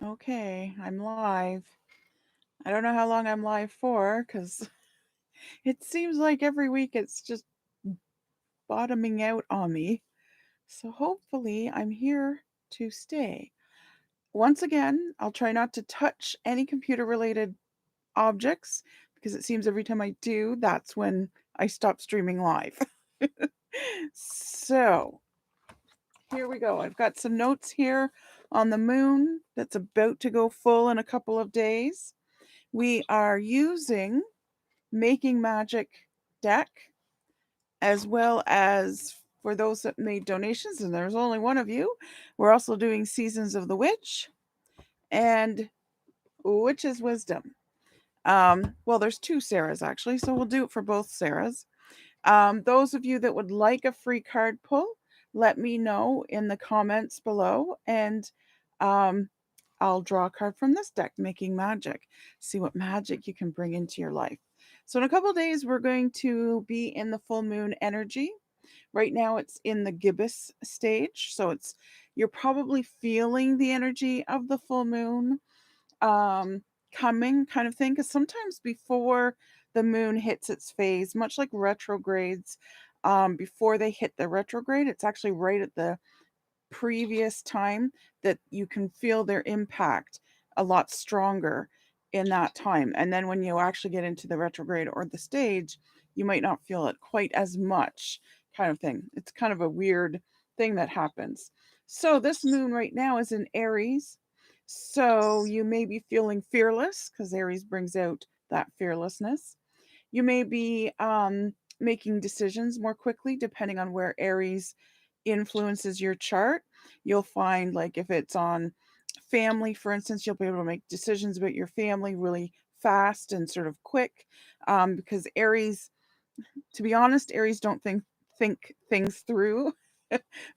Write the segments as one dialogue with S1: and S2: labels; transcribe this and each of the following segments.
S1: Okay, I'm live. I don't know how long I'm live for because it seems like every week it's just bottoming out on me. So hopefully I'm here to stay. Once again, I'll try not to touch any computer related objects because it seems every time I do, that's when I stop streaming live. So here we go. I've got some notes here on the moon that's about to go full in a couple of days. We are using Making Magic deck, as well as for those that made donations, and there's only one of you, we're also doing Seasons of the Witch and Witch's Wisdom. Well, there's two Sarahs actually, so we'll do it for both Sarahs. Those of you that would like a free card pull, let me know in the comments below, and um, I'll draw a card from this deck, Making Magic. See what magic you can bring into your life. So, in a couple of days, we're going to be in the full moon energy. Right now, it's in the gibbous stage. So, you're probably feeling the energy of the full moon um, coming, kind of thing. Because sometimes before the moon hits its phase, much like retrogrades, before they hit the retrograde, it's actually right at the previous time that you can feel their impact a lot stronger in that time. And then when you actually get into the retrograde or the stage, you might not feel it quite as much, kind of thing. It's kind of a weird thing that happens. So this moon right now is in Aries. So you may be feeling fearless because Aries brings out that fearlessness. You may be making decisions more quickly depending on where Aries influences your chart. You'll find, like, if it's on family, for instance, you'll be able to make decisions about your family really fast and sort of quick because Aries, to be honest, Aries don't think things through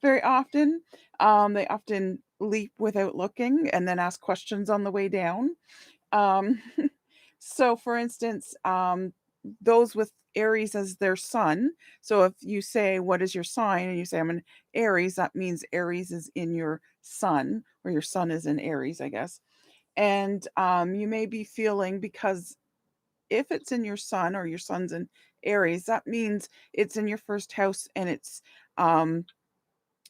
S1: very often. They often leap without looking and then ask questions on the way down. Um, so, for instance, those with Aries as their sun. So, if you say, "What is your sign?" and you say, "I'm an Aries," that means Aries is in your sun, or your sun is in Aries, I guess. And you may be feeling, because if it's in your sun or your sun's in Aries, that means it's in your first house, and um,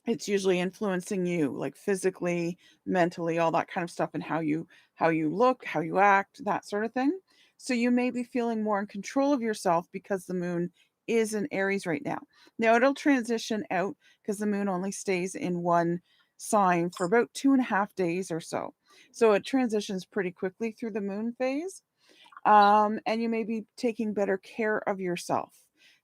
S1: it's usually influencing you, like physically, mentally, all that kind of stuff, and how you look, how you act, that sort of thing. So you may be feeling more in control of yourself because the moon is in Aries right now. Now it'll transition out because the moon only stays in one sign for about 2.5 days or so. So it transitions pretty quickly through the moon phase, and you may be taking better care of yourself.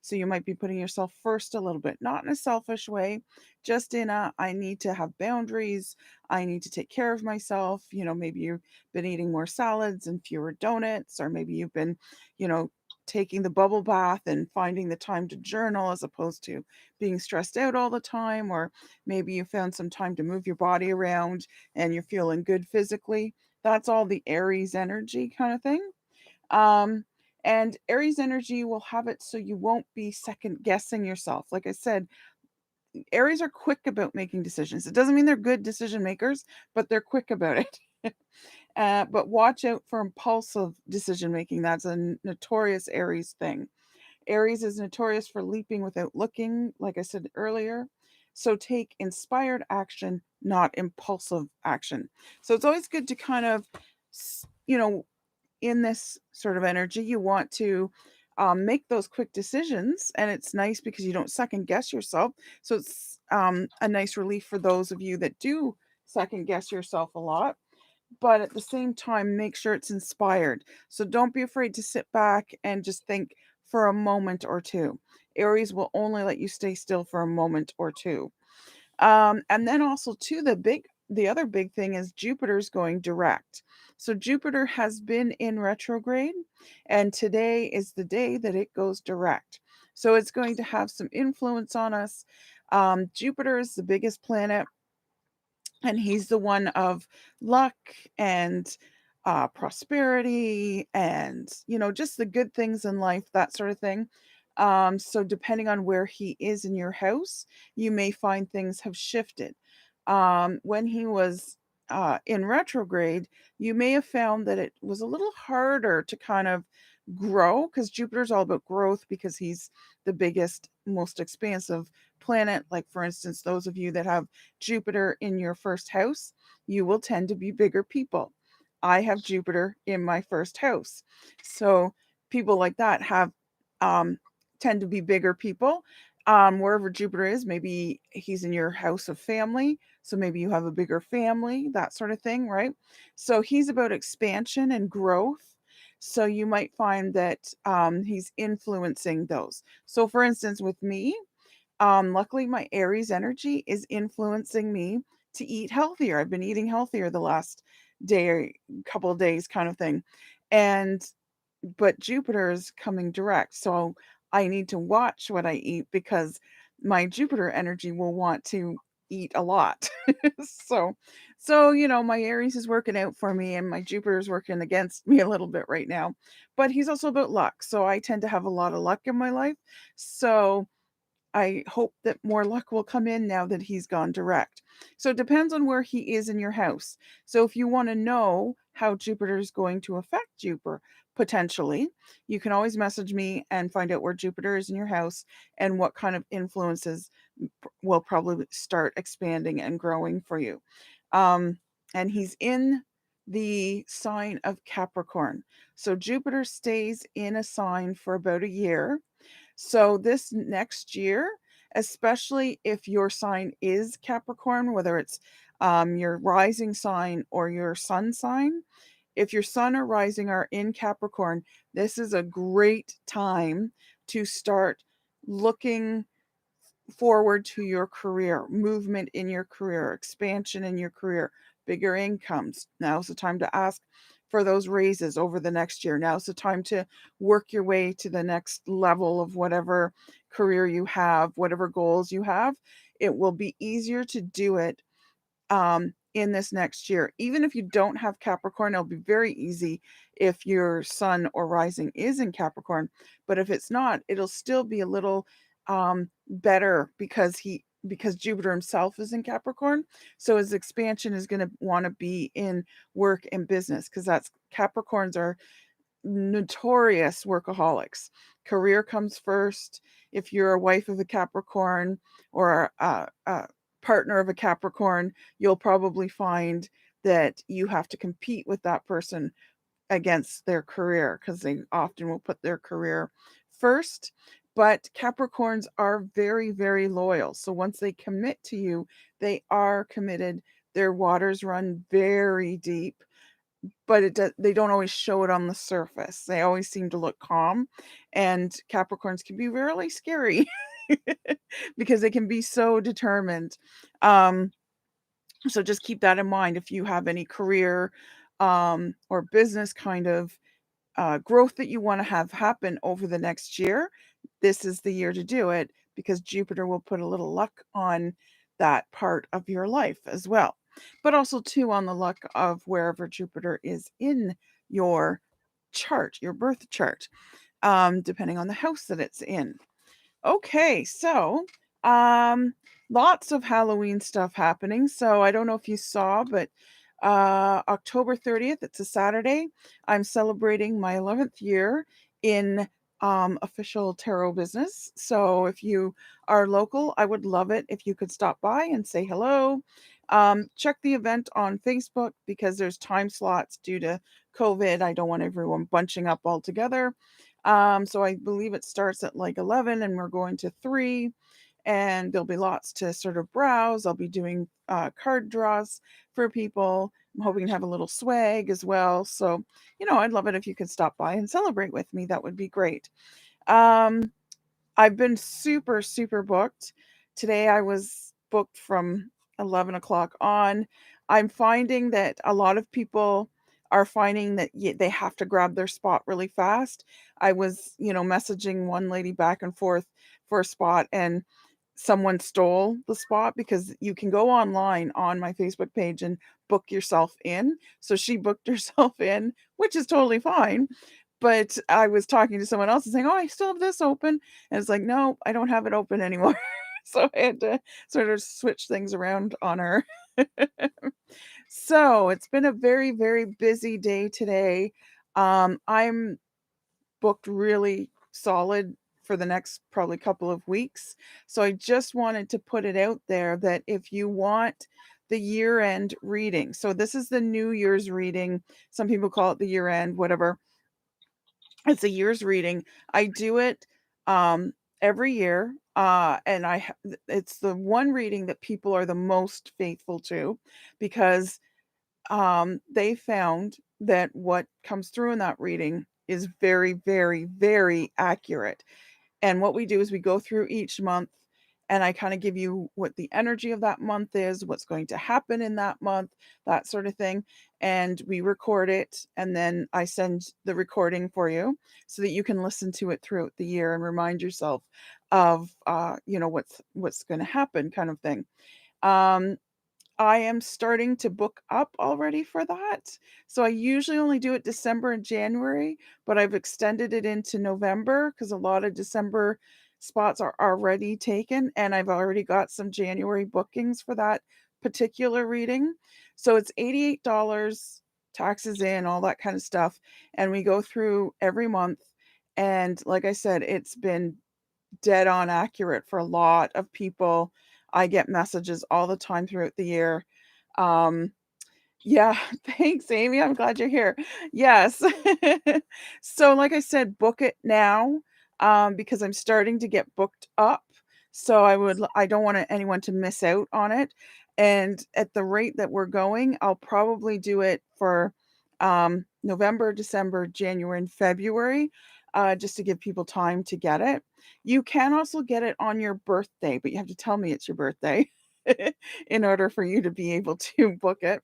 S1: So you might be putting yourself first a little bit, not in a selfish way, just in a, I need to have boundaries. I need to take care of myself. Maybe you've been eating more salads and fewer donuts, or maybe you've been, you know, taking the bubble bath and finding the time to journal as opposed to being stressed out all the time, or maybe you found some time to move your body around and you're feeling good physically. That's all the Aries energy kind of thing. Um, and Aries energy will have it so you won't be second guessing yourself. Like I said, Aries are quick about making decisions. It doesn't mean they're good decision makers, but they're quick about it. But watch out for impulsive decision making. That's a notorious Aries thing. Aries is notorious for leaping without looking, like I said earlier. So take inspired action, not impulsive action. So it's always good to kind of, you know, in this sort of energy, you want to make those quick decisions, and it's nice because you don't second guess yourself. So it's a nice relief for those of you that do second guess yourself a lot. But at the same time, make sure it's inspired. So don't be afraid to sit back and just think for a moment or two. Aries will only let you stay still for a moment or two. And then also too, the other big thing is Jupiter's going direct. So Jupiter has been in retrograde, and today is the day that it goes direct. So it's going to have some influence on us. Jupiter is the biggest planet, and he's the one of luck and prosperity, and just the good things in life, that sort of thing. So depending on where he is in your house, you may find things have shifted. When he was in retrograde, you may have found that it was a little harder to kind of grow, because Jupiter's all about growth because he's the biggest, most expansive planet. Like, for instance, those of you that have Jupiter in your first house, you will tend to be bigger people. I have Jupiter in my first house. So people like that have um, tend to be bigger people. Wherever Jupiter is, maybe he's in your house of family. So maybe you have a bigger family, that sort of thing, right? So he's about expansion and growth. So you might find that he's influencing those. So, for instance, with me, luckily my Aries energy is influencing me to eat healthier. I've been eating healthier the last day or couple of days, kind of thing. And but Jupiter is coming direct. So I need to watch what I eat because my Jupiter energy will want to eat a lot. so my Aries is working out for me and my Jupiter is working against me a little bit right now. But he's also about luck. So I tend to have a lot of luck in my life. So I hope that more luck will come in now that he's gone direct. So it depends on where he is in your house. So if you want to know how Jupiter is going to affect you potentially, you can always message me and find out where Jupiter is in your house and what kind of influences will probably start expanding and growing for you. Um, and he's in the sign of Capricorn. So Jupiter stays in a sign for about a year. So this next year, especially if your sign is Capricorn, whether it's your rising sign or your sun sign, if your sun or rising are in Capricorn, this is a great time to start looking forward to your career, movement in your career, expansion in your career, bigger incomes. Now's the time to ask for those raises over the next year. Now's the time to work your way to the next level of whatever career you have, whatever goals you have. It will be easier to do it in this next year. Even if you don't have Capricorn, it'll be very easy if your sun or rising is in Capricorn. But if it's not, it'll still be a little better because Jupiter himself is in Capricorn. So his expansion is going to want to be in work and business because that's Capricorns are notorious workaholics. Career comes first. If you're a wife of a Capricorn or a partner of a Capricorn, you'll probably find that you have to compete with that person against their career because they often will put their career first. But Capricorns are very, very loyal. So once they commit to you, they are committed. Their waters run very deep, but they don't always show it on the surface. They always seem to look calm, and Capricorns can be really scary because they can be so determined. Um, so just keep that in mind if you have any career or business kind of growth that you want to have happen over the next year. This is the year to do it because Jupiter will put a little luck on that part of your life as well. But also, too, on the luck of wherever Jupiter is in your chart, your birth chart, depending on the house that it's in. Okay, so um lots of Halloween stuff happening. So I don't know if you saw, but October 30th, it's a Saturday. I'm celebrating my 11th year in official tarot business. So if you are local, I would love it if you could stop by and say hello. Check the event on Facebook because there's time slots due to COVID. I don't want everyone bunching up all together. So I believe it starts at like 11 and we're going to 3, and there'll be lots to sort of browse. I'll be doing card draws for people. I'm hoping to have a little swag as well. So, I'd love it if you could stop by and celebrate with me. That would be great. Um, I've been super, super booked. Today I was booked from 11 o'clock on. I'm finding that a lot of people are finding that they have to grab their spot really fast. I was, messaging one lady back and forth for a spot, and someone stole the spot because you can go online on my Facebook page and book yourself in. So she booked herself in, which is totally fine. But I was talking to someone else and saying, "Oh, I still have this open." And it's like, "No, I don't have it open anymore." So I had to sort of switch things around on her. So it's been a very, very busy day today. I'm booked really solid for the next probably couple of weeks. So I just wanted to put it out there that if you want the year end reading, so this is the New Year's reading. Some people call it the year end, whatever. It's a year's reading. I do it every year. And it's the one reading that people are the most faithful to because they found that what comes through in that reading is very, very, very accurate. And what we do is we go through each month and I kind of give you what the energy of that month is, what's going to happen in that month, that sort of thing. And we record it. And then I send the recording for you so that you can listen to it throughout the year and remind yourself of, what's going to happen kind of thing. Um, I am starting to book up already for that. So I usually only do it December and January, but I've extended it into November because a lot of December spots are already taken and I've already got some January bookings for that particular reading. So it's $88, taxes in, all that kind of stuff. And we go through every month. And like I said, it's been dead on accurate for a lot of people. I get messages all the time throughout the year. Um, yeah, thanks, Amy. I'm glad you're here. Yes. So, like I said, book it now because I'm starting to get booked up. So I don't want anyone to miss out on it. And at the rate that we're going, I'll probably do it for November, December, January, and February, just to give people time to get it. You can also get it on your birthday, but you have to tell me it's your birthday in order for you to be able to book it,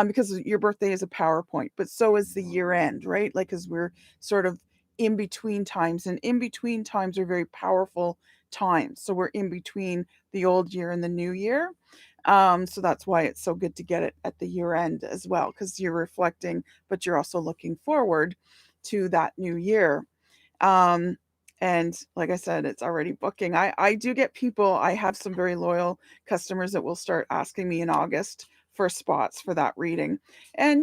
S1: because your birthday is a PowerPoint, but so is the year end, right? Like, because we're sort of in between times, and in between times are very powerful times. So we're in between the old year and the new year. So that's why it's so good to get it at the year end as well, because you're reflecting, but you're also looking forward to that new year. Um, and like I said, it's already booking. I do get people, I have some very loyal customers that will start asking me in August for spots for that reading. And,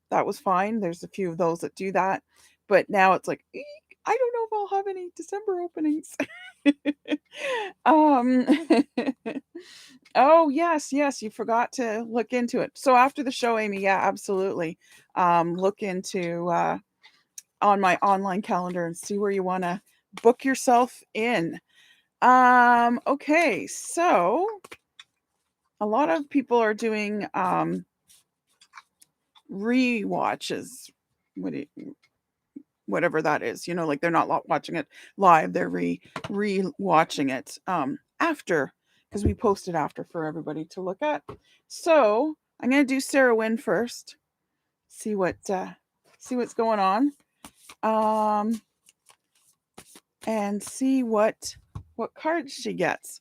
S1: that was fine. There's a few of those that do that. But now it's like, "Eek, I don't know if I'll have any December openings." um, oh, yes, yes, you forgot to look into it. So after the show, Amy, yeah, absolutely. Look into on my online calendar and see where you want to book yourself in. Okay, so a lot of people are doing re-watches. Whatever that is, like they're not watching it live, they're re-watching it after, because we post it after for everybody to look at. So I'm going to do Sarah Wynn first, see what's going on. And see what cards she gets.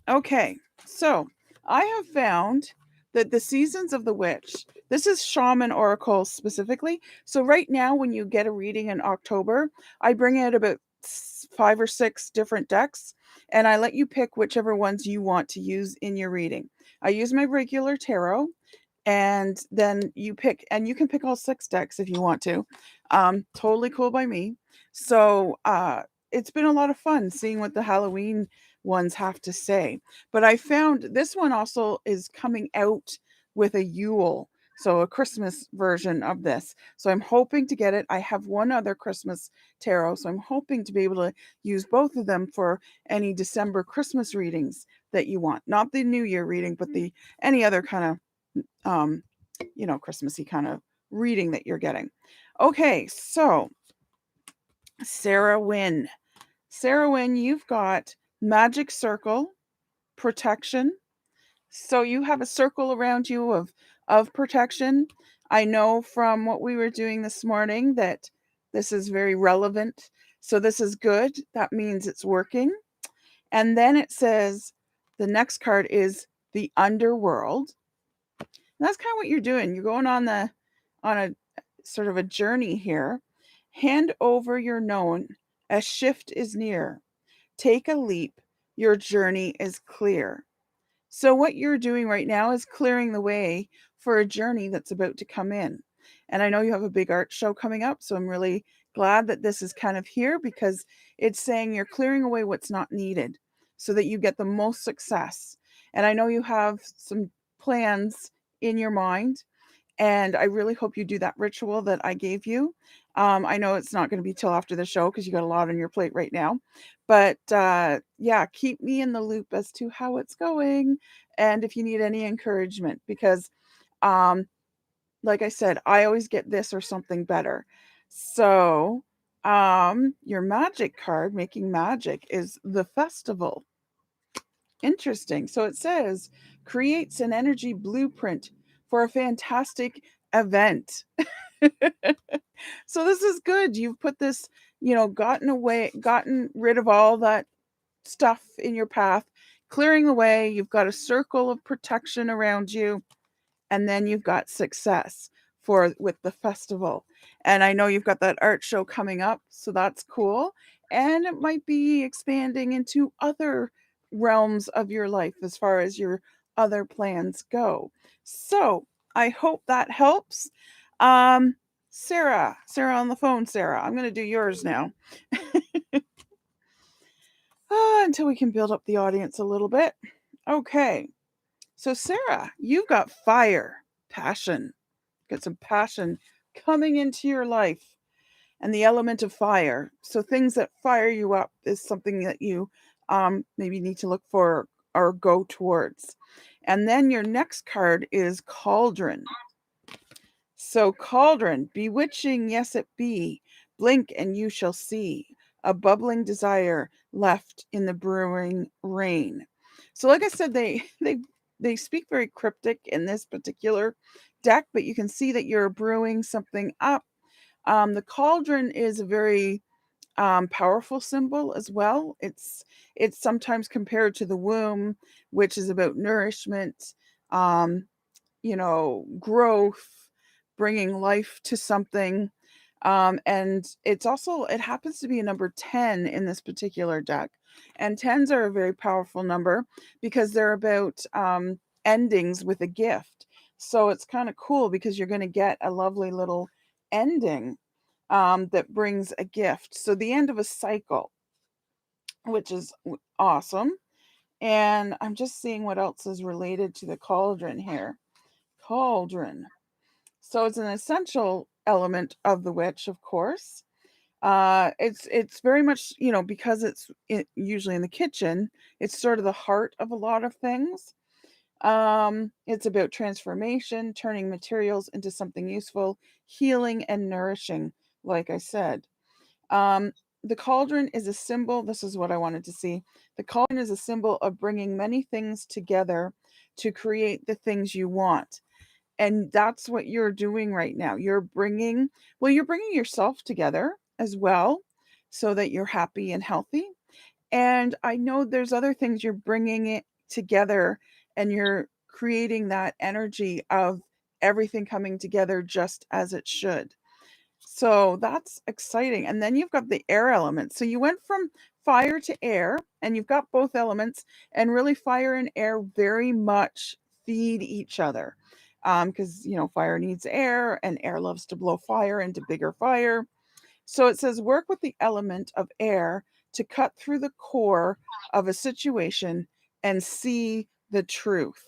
S1: Okay, so I have found that the Seasons of the Witch, this is Shaman Oracle specifically. So right now, when you get a reading in October, I bring out about 5 or 6 different decks, and I let you pick whichever ones you want to use in your reading. I use my regular tarot, and then you pick, and you can pick all 6 decks if you want to. Totally cool by me. So it's been a lot of fun seeing what the Halloween ones have to say. But I found this one also is coming out with a Yule, so a Christmas version of this. So I'm hoping to get it. I have one other Christmas tarot, so I'm hoping to be able to use both of them for any December Christmas readings that you want. Not the New Year reading, but the any other kind of Christmassy kind of reading that you're getting. Okay, so Sarah Wynn. Sarah Wynn, you've got magic circle, protection. So you have a circle around you of protection. I know from what we were doing this morning that this is very relevant. So this is good. That means it's working. And then it says the next card is the underworld. And that's kind of what you're doing. You're going on a sort of a journey here. Hand over your known. A shift is near. Take a leap. Your journey is clear. So what you're doing right now is clearing the way for a journey that's about to come in. And I know you have a big art show coming up, so I'm really glad that this is kind of here, because it's saying you're clearing away what's not needed so that you get the most success. And I know you have some plans in your mind, and I really hope you do that ritual that I gave you. I know it's not going to be till after the show because you got a lot on your plate right now. But yeah, keep me in the loop as to how it's going and if you need any encouragement, because um, like I said, I always get this or something better. So your magic card, making magic, is the festival. Interesting. So it says creates an energy blueprint for a fantastic event. So this is good. You've put this, gotten rid of all that stuff in your path, clearing away. You've got a circle of protection around you, and then you've got success for with the festival. And I know you've got that art show coming up, so that's cool. And it might be expanding into other realms of your life as far as your other plans go. So I hope that helps. um Sarah on the phone. Sarah, I'm going to do yours now. Until we can build up the audience a little bit. Okay, so Sarah, you've got fire, passion. Got some passion coming into your life, and the element of fire. So things that fire you up is something that you maybe need to look for or go towards. And then your next card is cauldron. So cauldron, bewitching, yes it be. Blink and you shall see a bubbling desire left in the brewing rain. So like I said, they speak very cryptic in this particular deck, but you can see that you're brewing something up. The cauldron is a very powerful symbol as well. It's sometimes compared to the womb, which is about nourishment, um, growth, bringing life to something. And it happens to be a number 10 in this particular deck. And tens are a very powerful number because they're about endings with a gift. So it's kind of cool because you're going to get a lovely little ending that brings a gift. So the end of a cycle, which is awesome. And I'm just seeing what else is related to the cauldron here. Cauldron. So it's an essential element of the witch, of course. It's very much, because usually in the kitchen, it's sort of the heart of a lot of things. It's about transformation, turning materials into something useful, healing and nourishing, like I said. Um, the cauldron is a symbol. This is what I wanted to see. The cauldron is a symbol of bringing many things together to create the things you want. And that's what you're doing right now. You're bringing yourself together as well so that you're happy and healthy. And I know there's other things you're bringing it together, and you're creating that energy of everything coming together just as it should. So that's exciting. And then you've got the air element. So you went from fire to air, and you've got both elements, and really fire and air very much feed each other. Because fire needs air, and air loves to blow fire into bigger fire. So it says work with the element of air to cut through the core of a situation and see the truth.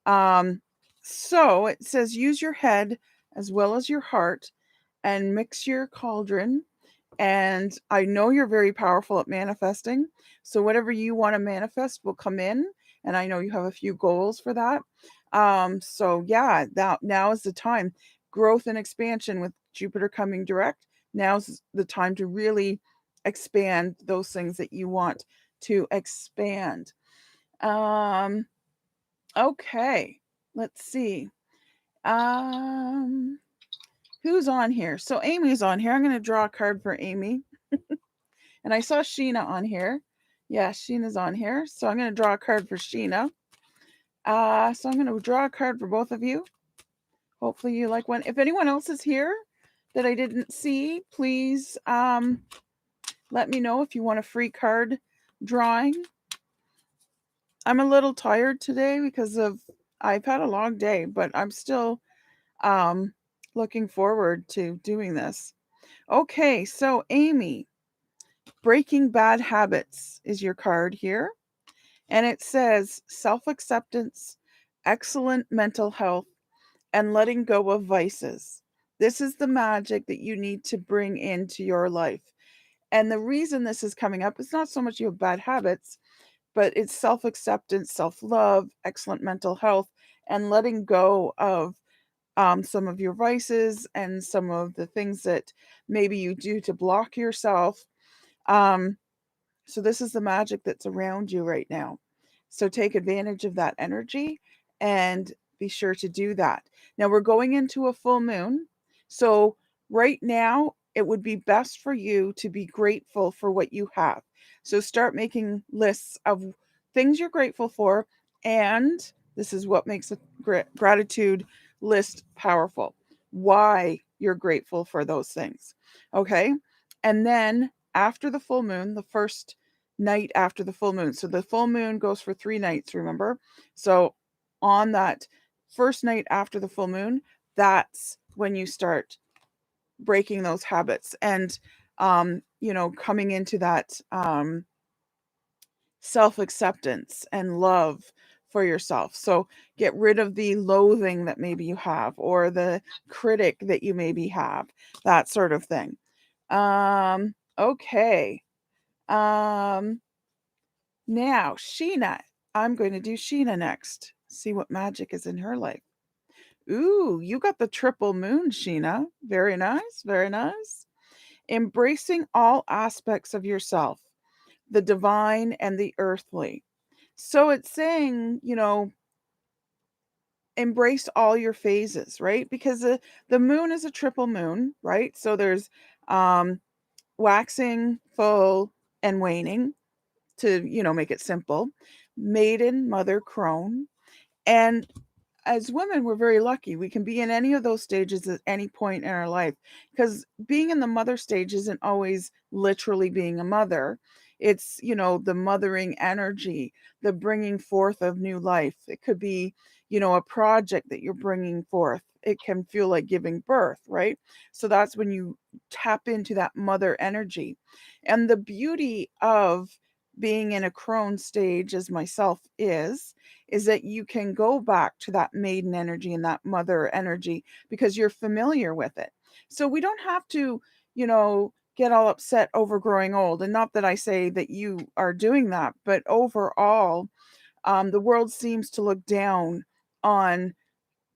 S1: Um, so it says use your head as well as your heart and mix your cauldron. And I know you're very powerful at manifesting. So whatever you want to manifest will come in. And I know you have a few goals for that. So yeah, now is the time. Growth and expansion with Jupiter coming direct. Now's the time to really expand those things that you want to expand. Um, okay, let's see. Um, who's on here? So Amy's on here. I'm going to draw a card for Amy. And I saw Sheena on here. Yeah, Sheena's on here. So I'm going to draw a card for Sheena. So I'm going to draw a card for both of you. Hopefully you like one. If anyone else is here that I didn't see, please let me know if you want a free card drawing. I'm a little tired today because of I've had a long day, but I'm still um, looking forward to doing this. Okay, so Amy, breaking bad habits is your card here. And it says self acceptance, excellent mental health, and letting go of vices. This is the magic that you need to bring into your life. And the reason this is coming up is not so much you have bad habits, but it's self acceptance, self love, excellent mental health, and letting go of some of your vices and some of the things that maybe you do to block yourself. Um, so this is the magic that's around you right now. So take advantage of that energy and be sure to do that. Now we're going into a full moon. So right now it would be best for you to be grateful for what you have. So start making lists of things you're grateful for, and this is what makes a gratitude list powerful. Why you're grateful for those things. Okay? And then after the full moon, the first night after the full moon. So the full moon goes for 3 nights, remember? So on that first night after the full moon, that's when you start breaking those habits and coming into that self-acceptance and love for yourself. So get rid of the loathing that maybe you have or the critic that you maybe have, that sort of thing. Okay. Um Now, Sheena. I'm going to do Sheena next. See what magic is in her life. Ooh, you got the triple moon, Sheena. Very nice, very nice. Embracing all aspects of yourself, the divine and the earthly. So it's saying, embrace all your phases, right? Because the moon is a triple moon, right? So there's um waxing, full, and waning, to, make it simple. Maiden, mother, crone. And as women, we're very lucky. We can be in any of those stages at any point in our life, because being in the mother stage isn't always literally being a mother. It's, the mothering energy, the bringing forth of new life. It could be, a project that you're bringing forth. It can feel like giving birth, right? So that's when you tap into that mother energy. And the beauty of being in a crone stage, as myself is that you can go back to that maiden energy and that mother energy because you're familiar with it. So we don't have to, get all upset over growing old. And not that I say that you are doing that, but overall, the world seems to look down on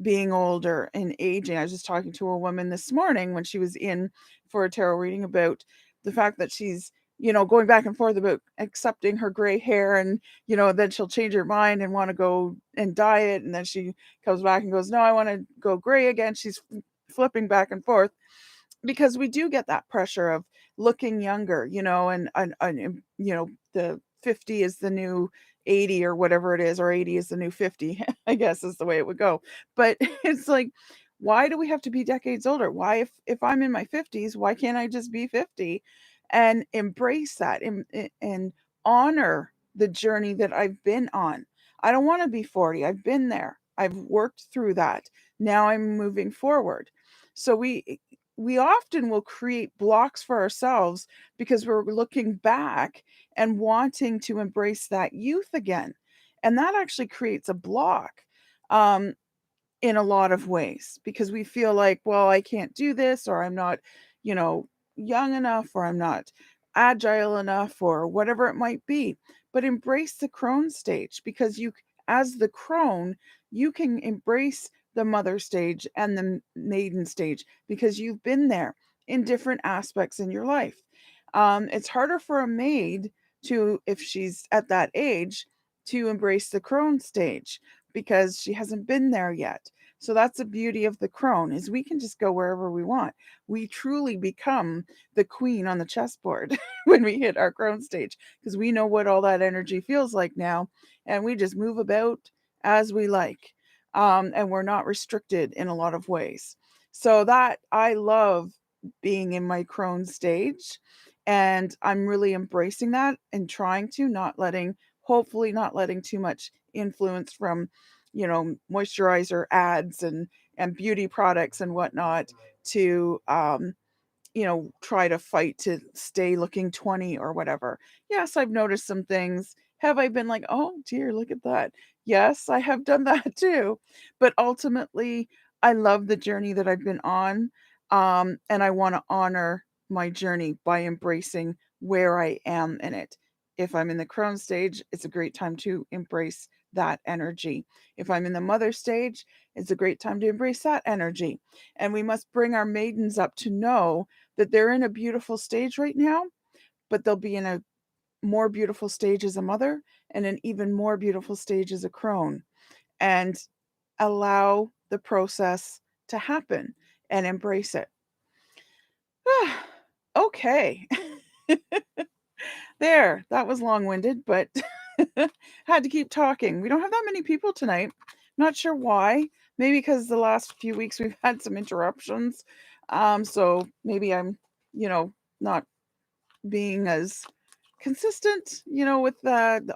S1: being older and aging. I was just talking to a woman this morning when she was in for a tarot reading about the fact that she's, going back and forth about accepting her gray hair, and, then she'll change her mind and want to go and dye it. And then she comes back and goes, no, I want to go gray again. She's flipping back and forth because we do get that pressure of looking younger, the 50 is the new 80 or whatever it is, or 80 is the new 50, I guess is the way it would go. But it's like, why do we have to be decades older? Why, if I'm in my 50s, why can't I just be 50 and embrace that and honor the journey that I've been on? I don't want to be 40. I've been there. I've worked through that. Now I'm moving forward. So we often will create blocks for ourselves because we're looking back and wanting to embrace that youth again. And that actually creates a block um, in a lot of ways because we feel like, well, I can't do this, or I'm not, you know, young enough, or I'm not agile enough, or whatever it might be. But embrace the crone stage because as the crone, you can embrace the mother stage and the maiden stage because you've been there in different aspects in your life. It's harder for a maid to, if she's at that age, to embrace the crone stage because she hasn't been there yet. So that's the beauty of the crone, is we can just go wherever we want. We truly become the queen on the chessboard when we hit our crone stage because we know what all that energy feels like now, and we just move about as we like. And we're not restricted in a lot of ways. So that I love being in my crone stage, and I'm really embracing that and trying to not letting hopefully not letting too much influence from moisturizer ads and beauty products and whatnot to try to fight to stay looking 20 or whatever. Yes, I've noticed some things. Have I been like, oh dear, look at that? Yes, I have done that too. But ultimately, I love the journey that I've been on. And I want to honor my journey by embracing where I am in it. If I'm in the crone stage, it's a great time to embrace that energy. If I'm in the mother stage, it's a great time to embrace that energy. And we must bring our maidens up to know that they're in a beautiful stage right now, but they'll be in a more beautiful stage as a mother and an even more beautiful stage as a crone, and allow the process to happen and embrace it. Okay. There, that was long-winded, but had to keep talking. We don't have that many people tonight. Not sure why. Maybe because the last few weeks we've had some interruptions. So maybe I'm, not being as consistent, with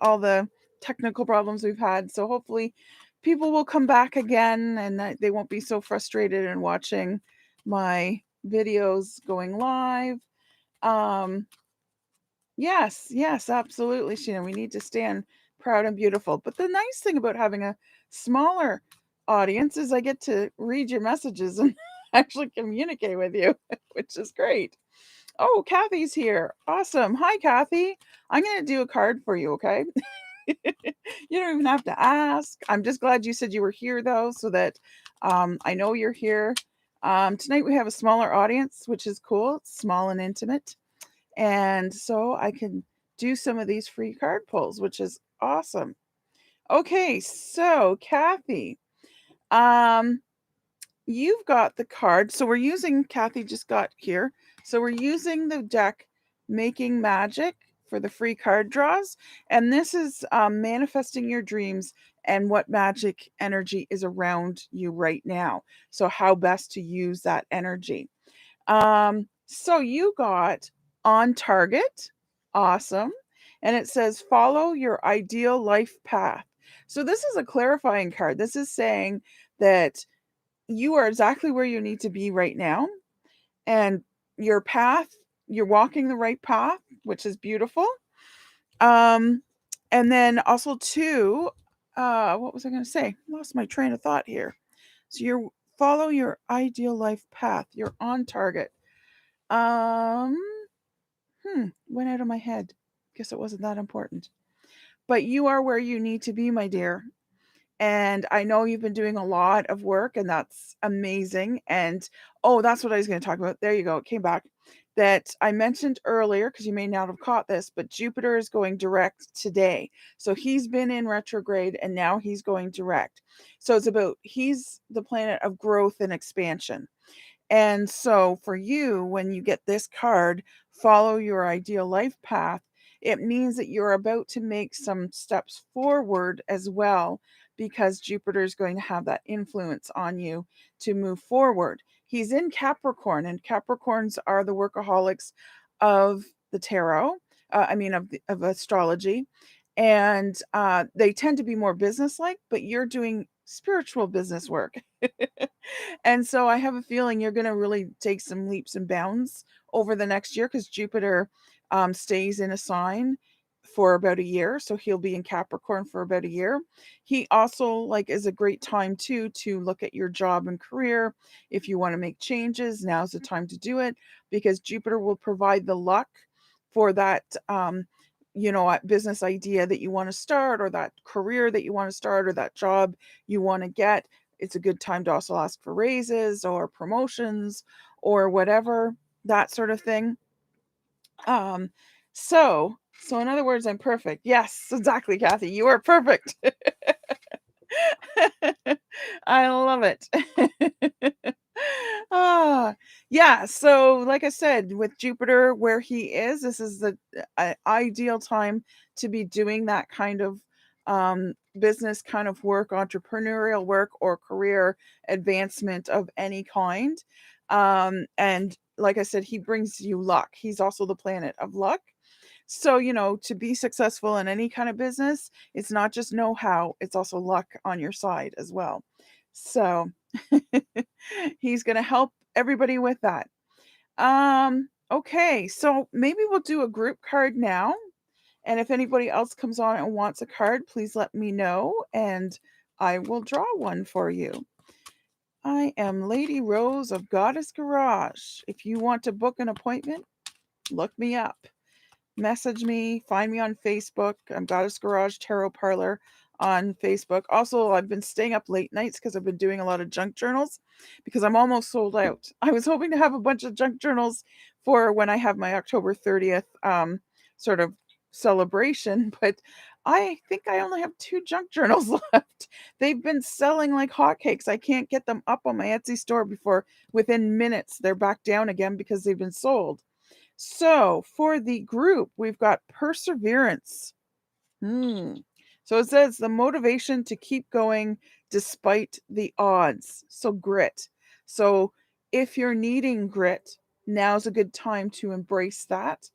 S1: all the technical problems we've had. So hopefully people will come back again and that they won't be so frustrated in watching my videos going live. Um, Yes, yes, absolutely, Sheena. We need to stand proud and beautiful. But the nice thing about having a smaller audience is I get to read your messages and actually communicate with you, which is great. Oh, Kathy's here. Awesome. Hi, Kathy. I'm going to do a card for you, okay? You don't even have to ask. I'm just glad you said you were here, though, so that I know you're here. Tonight we have a smaller audience, which is cool. It's small and intimate. And so I can do some of these free card pulls, which is awesome. Okay, so Kathy, um, you've got the card. So we're using, Kathy just got here. So we're using the deck Making Magic for the free card draws. And this is manifesting your dreams and what magic energy is around you right now. So how best to use that energy. So you got On Target. Awesome. And it says follow your ideal life path. So this is a clarifying card. This is saying that you are exactly where you need to be right now, and your path, you're walking the right path, which is beautiful. Um and then also too, what was I going to say? Lost my train of thought here. So you follow your ideal life path. You're on target. Um, Went out of my head. Guess it wasn't that important. But you are where you need to be, my dear. And I know you've been doing a lot of work, and that's amazing. And oh, that's what I was going to talk about. There you go. It came back. That I mentioned earlier, because you may not have caught this, but Jupiter is going direct today. So he's been in retrograde and now he's going direct. So he's the planet of growth and expansion. And so for you, when you get this card, follow your ideal life path, it means that you're about to make some steps forward as well, because Jupiter is going to have that influence on you to move forward. He's in Capricorn, and Capricorns are the workaholics of the tarot. Of astrology, and they tend to be more business-like. But you're doing spiritual business work. And so I have a feeling you're going to really take some leaps and bounds over the next year, because Jupiter stays in a sign for about a year. So he'll be in Capricorn for about a year. He also is a great time too to look at your job and career. If you want to make changes, now's the time to do it, because Jupiter will provide the luck for that business idea that you want to start, or that career that you want to start, or that job you want to get. It's a good time to also ask for raises or promotions or whatever, that sort of thing. Um, so in other words, I'm perfect. Yes, exactly, Kathy. You are perfect. I love it. Ah, yeah. So, like I said, with Jupiter where he is, this is the ideal time to be doing that kind of business kind of work, entrepreneurial work, or career advancement of any kind. And like I said, he brings you luck. He's also the planet of luck. So, to be successful in any kind of business, it's not just know-how, it's also luck on your side as well. So, he's going to help everybody with that. Okay, so maybe we'll do a group card now. And if anybody else comes on and wants a card, please let me know and I will draw one for you. I am Lady Rose of Goddess Garage. If you want to book an appointment, look me up. Message me, find me on Facebook. I'm Goddess Garage Tarot Parlor on Facebook. Also, I've been staying up late nights because I've been doing a lot of junk journals because I'm almost sold out. I was hoping to have a bunch of junk journals for when I have my October 30th sort of celebration, but I think I only have 2 junk journals left. They've been selling like hotcakes. I can't get them up on my Etsy store before within minutes they're back down again because they've been sold. So for the group, we've got perseverance. So it says the motivation to keep going despite the odds. So grit. So if you're needing grit, now's a good time to embrace that.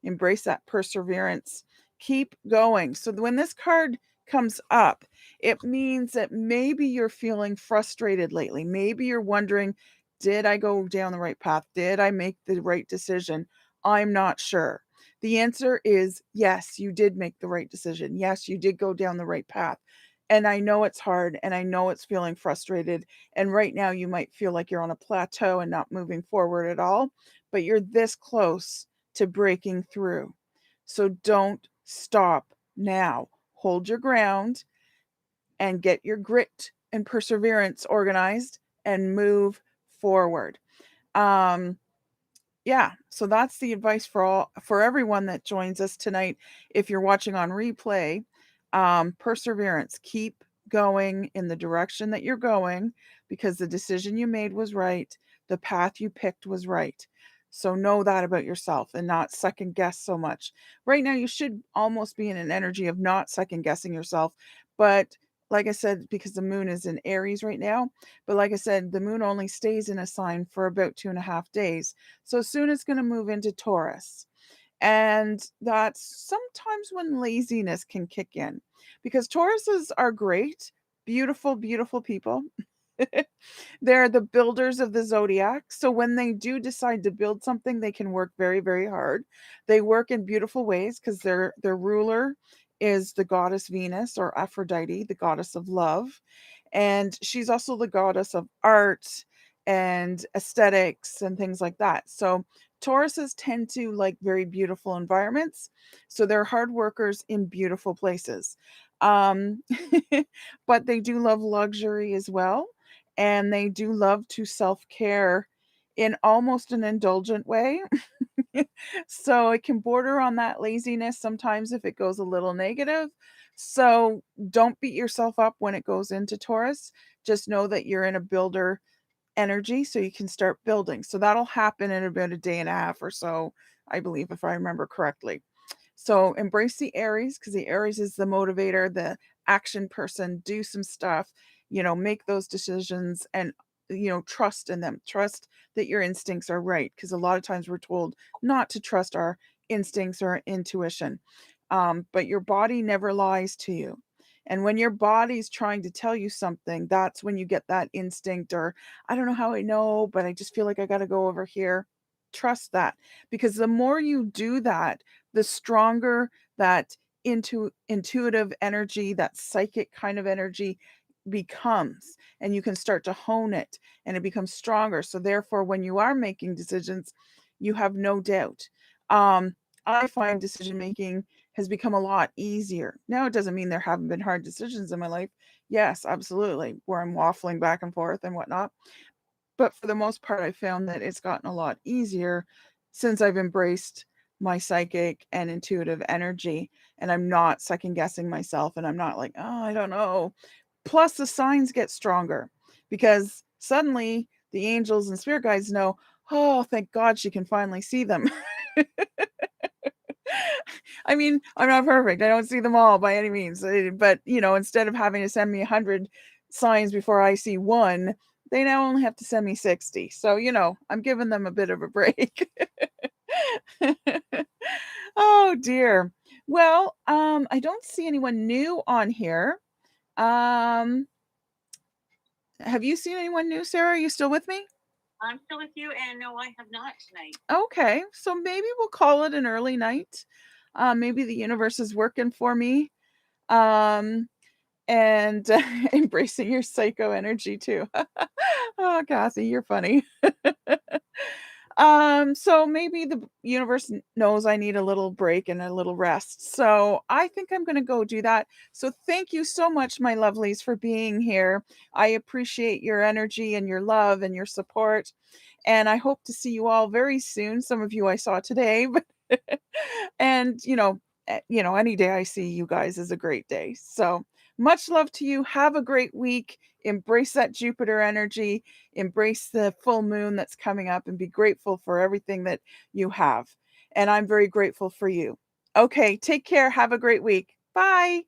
S1: Embrace that perseverance. Keep going. So when this card comes up, it means that maybe you're feeling frustrated lately. Maybe you're wondering, did I go down the right path? Did I make the right decision? I'm not sure. The answer is yes, you did make the right decision. Yes, you did go down the right path. And I know it's hard and I know it's feeling frustrated. And right now you might feel like you're on a plateau and not moving forward at all, but you're this close to breaking through. So don't stop now. Hold your ground and get your grit and perseverance organized and move forward. Um, yeah, so that's the advice for everyone that joins us tonight. If you're watching on replay, perseverance, keep going in the direction that you're going because the decision you made was right, the path you picked was right. So know that about yourself and not second guess so much. Right now you should almost be in an energy of not second guessing yourself, but like I said, because the moon is in Aries right now, but like I said, the moon only stays in a sign for about 2.5 days. So soon it's going to move into Taurus. And that's sometimes when laziness can kick in because Tauruses are great, beautiful, beautiful people. They're the builders of the zodiac. So when they do decide to build something, they can work very, very hard. They work in beautiful ways because their ruler is the goddess Venus or Aphrodite, the goddess of love. And she's also the goddess of art and aesthetics and things like that. So Tauruses tend to like very beautiful environments. So they're hard workers in beautiful places. Um, but they do love luxury as well. And they do love to self care in almost an indulgent way. So it can border on that laziness sometimes if it goes a little negative. So don't beat yourself up when it goes into Taurus. Just know that you're in a builder energy so you can start building. So that'll happen in about a day and a half or so, I believe, if I remember correctly. So embrace the Aries because the Aries is the motivator, the action person, do some stuff, make those decisions and trust in them. Trust that your instincts are right because a lot of times we're told not to trust our instincts or intuition. But your body never lies to you. And when your body's trying to tell you something, that's when you get that instinct or I don't know how I know, but I just feel like I got to go over here. Trust that because the more you do that, the stronger that intuitive energy, that psychic kind of energy becomes, and you can start to hone it and it becomes stronger. So therefore, when you are making decisions, you have no doubt. I find decision making has become a lot easier. Now, it doesn't mean there haven't been hard decisions in my life. Yes, absolutely, where I'm waffling back and forth and whatnot. But for the most part, I found that it's gotten a lot easier since I've embraced my psychic and intuitive energy. And I'm not second guessing myself. And I'm not like, oh, I don't know. Plus, the signs get stronger because suddenly the angels and spirit guides know, oh, thank God she can finally see them. I mean, I'm not perfect. I don't see them all by any means. But, instead of having to send me 100 signs before I see one, they now only have to send me 60. So, I'm giving them a bit of a break. Oh dear. Well, I don't see anyone new on here. Um, have you seen anyone new, Sarah? Are you still with me?
S2: I'm still with you, and no, I have not tonight.
S1: Okay, so maybe we'll call it an early night. Maybe the universe is working for me. Um, and embracing your psycho energy too. Oh, Kathy, you're funny. So maybe the universe knows I need a little break and a little rest. So I think I'm going to go do that. So thank you so much, my lovelies, for being here. I appreciate your energy and your love and your support. And I hope to see you all very soon. Some of you I saw today, but and any day I see you guys is a great day. So much love to you. Have a great week. Embrace that Jupiter energy, embrace the full moon that's coming up, and be grateful for everything that you have. And I'm very grateful for you. Okay, take care. Have a great week. Bye.